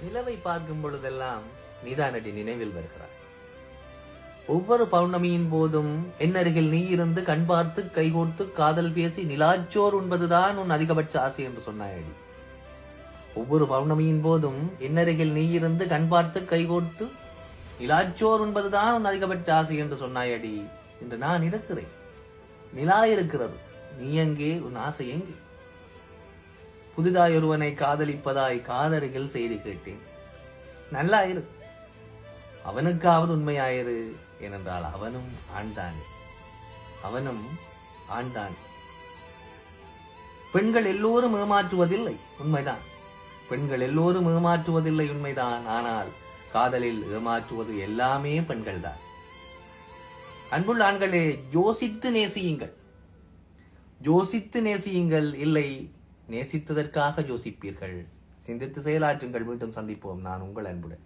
நிலவை பார்க்கும் பொழுதெல்லாம் நீதானடி நினைவில் வருகிறாய். ஒவ்வொரு பௌர்ணமியின் போதும் என்னருகில் நீ இருந்து கண் பார்த்து கைகோர்த்து காதல் பேசி நிலாச்சோர் உண்பதுதான் உன் அதிகபட்ச ஆசை என்று சொன்னாயடி. ஒவ்வொரு பௌர்ணமியின் போதும் என்னருகில் நீ இருந்து கண் பார்த்து கைகோர்த்து நிலாச்சோர் உண்பதுதான் உன் அதிகபட்ச ஆசை என்று சொன்னாயடி. இன்று நான் இருக்கிறேன், நிலா இருக்கிறது, நீ எங்கே, உன் ஆசை எங்கே? புதிதாய் ஒருவனை காதலிப்பதாய் காதருகில் செய்தி கேட்டேன். நல்லா இரு, அவனுக்காவது உண்மையாயிரு. ஏனென்றால் அவனும் ஆண்தானே, அவனும் ஆண்தானே. பெண்கள் எல்லோரும் ஏமாற்றுவதில்லை, உண்மைதான். பெண்கள் எல்லோரும் ஏமாற்றுவதில்லை, உண்மைதான். ஆனால் காதலில் ஏமாற்றுவது எல்லாமே பெண்கள் தான். அன்புள்ள ஆண்களே, யோசித்து நேசியுங்கள், யோசித்து நேசியுங்கள். இல்லை, நேசித்ததற்காக யோசிப்பீர்கள். சிந்தித்து செயலாற்றுங்கள். மீண்டும் சந்திப்போம். நான் உங்கள் அன்புடன்.